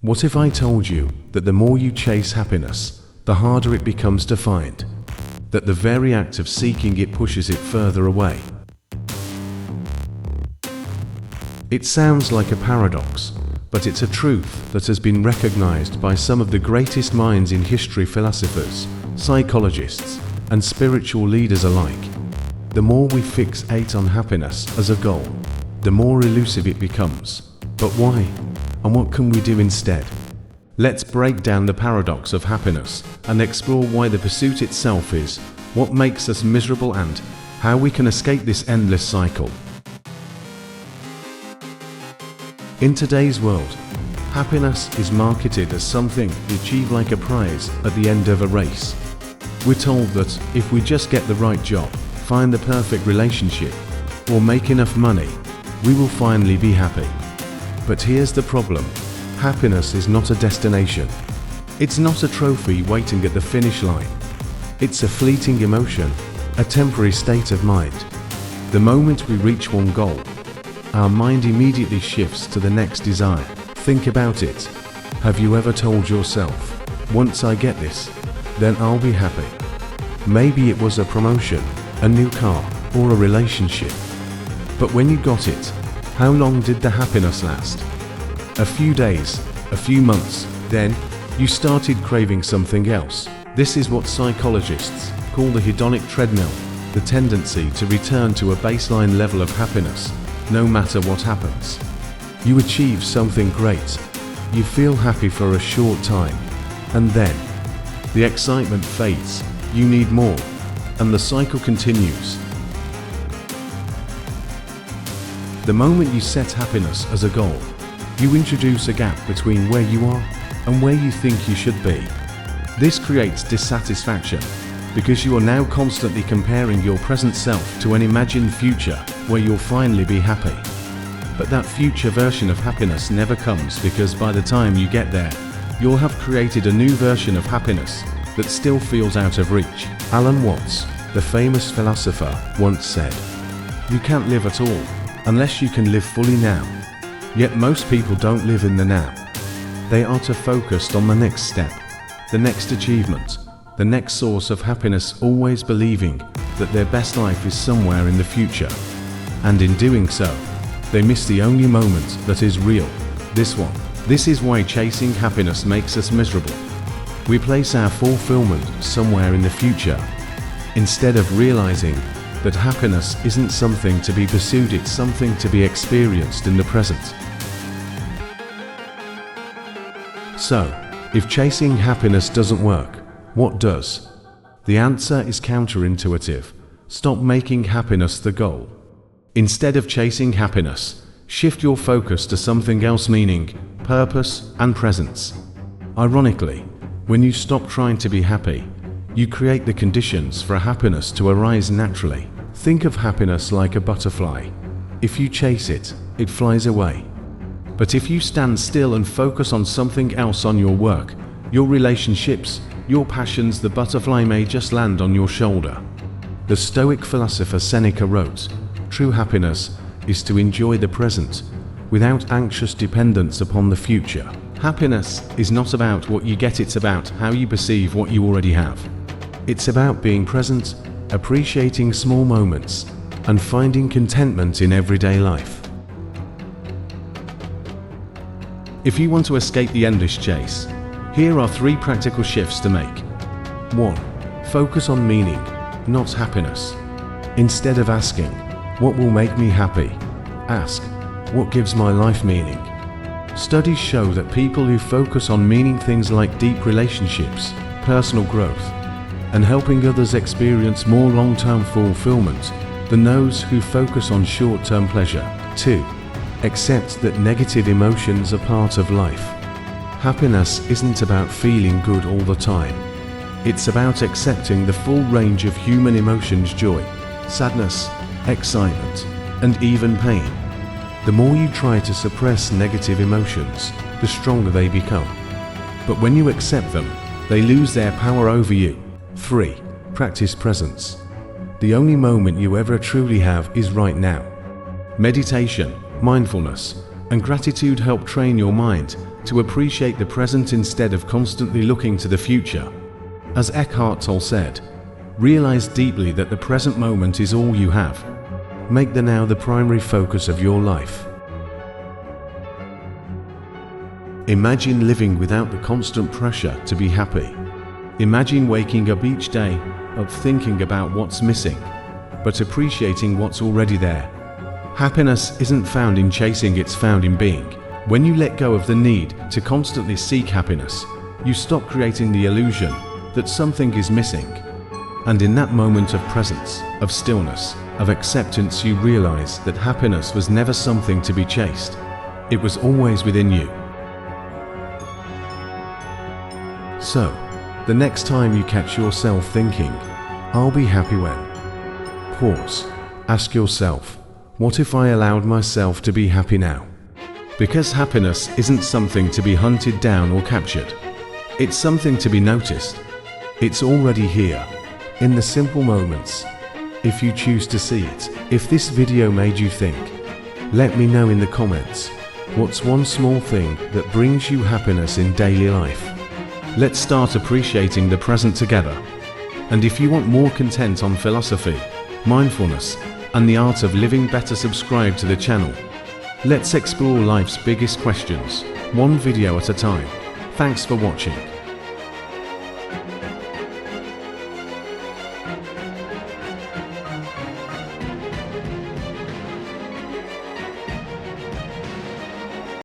What if I told you that the more you chase happiness, the harder it becomes to find? That the very act of seeking it pushes it further away? It sounds like a paradox, but it's a truth that has been recognized by some of the greatest minds in history, philosophers, psychologists, and spiritual leaders alike. The more we fixate on happiness as a goal, the more elusive it becomes. But why? And what can we do instead? Let's break down the paradox of happiness and explore why the pursuit itself is what makes us miserable and how we can escape this endless cycle. In today's world, happiness is marketed as something we achieve like a prize at the end of a race. We're told that if we just get the right job, find the perfect relationship, or make enough money, we will finally be happy. But here's the problem. Happiness is not a destination. It's not a trophy waiting at the finish line. It's a fleeting emotion, a temporary state of mind. The moment we reach one goal, our mind immediately shifts to the next desire. Think about it. Have you ever told yourself, once I get this, then I'll be happy? Maybe it was a promotion, a new car, or a relationship. But when you got it, how long did the happiness last? A few days, a few months, then you started craving something else. This is what psychologists call the hedonic treadmill, the tendency to return to a baseline level of happiness, no matter what happens. You achieve something great, you feel happy for a short time, and then the excitement fades, you need more, and the cycle continues. The moment you set happiness as a goal, you introduce a gap between where you are and where you think you should be. This creates dissatisfaction because you are now constantly comparing your present self to an imagined future where you'll finally be happy. But that future version of happiness never comes because by the time you get there, you'll have created a new version of happiness that still feels out of reach. Alan Watts, the famous philosopher, once said, "You can't live at all unless you can live fully now." Yet most people don't live in the now. They are too focused on the next step, the next achievement, the next source of happiness, always believing that their best life is somewhere in the future. And in doing so, they miss the only moment that is real, this one. This is why chasing happiness makes us miserable. We place our fulfillment somewhere in the future, instead of realizing that happiness isn't something to be pursued, it's something to be experienced in the present. So, if chasing happiness doesn't work, what does? The answer is counterintuitive. Stop making happiness the goal. Instead of chasing happiness, shift your focus to something else, meaning, purpose, and presence. Ironically, when you stop trying to be happy, you create the conditions for happiness to arise naturally. Think of happiness like a butterfly. If you chase it, it flies away. But if you stand still and focus on something else, on your work, your relationships, your passions, the butterfly may just land on your shoulder. The Stoic philosopher Seneca wrote, "True happiness is to enjoy the present without anxious dependence upon the future." Happiness is not about what you get, it's about how you perceive what you already have. It's about being present, appreciating small moments, and finding contentment in everyday life. If you want to escape the endless chase, here are 3 practical shifts to make. 1. Focus on meaning, not happiness. Instead of asking, "What will make me happy?" ask, "What gives my life meaning?" Studies show that people who focus on meaning, things like deep relationships, personal growth, and helping others, experience more long-term fulfillment than those who focus on short-term pleasure. 2. Accept that negative emotions are part of life. Happiness isn't about feeling good all the time. It's about accepting the full range of human emotions: joy, sadness, excitement, and even pain. The more you try to suppress negative emotions, the stronger they become. But when you accept them, they lose their power over you. 3. Practice presence. The only moment you ever truly have is right now. Meditation, mindfulness, and gratitude help train your mind to appreciate the present instead of constantly looking to the future. As Eckhart Tolle said, realize deeply that the present moment is all you have. Make the now the primary focus of your life. Imagine living without the constant pressure to be happy. Imagine waking up each day, up thinking about what's missing, but appreciating what's already there. Happiness isn't found in chasing, it's found in being. When you let go of the need to constantly seek happiness, you stop creating the illusion that something is missing. And in that moment of presence, of stillness, of acceptance, you realize that happiness was never something to be chased. It was always within you. So, the next time you catch yourself thinking, "I'll be happy when," pause. Ask yourself, what if I allowed myself to be happy now? Because happiness isn't something to be hunted down or captured. It's something to be noticed. It's already here, in the simple moments, if you choose to see it. If this video made you think, let me know in the comments, what's one small thing that brings you happiness in daily life? Let's start appreciating the present together. And if you want more content on philosophy, mindfulness, and the art of living better, subscribe to the channel. Let's explore life's biggest questions, one video at a time. Thanks for watching.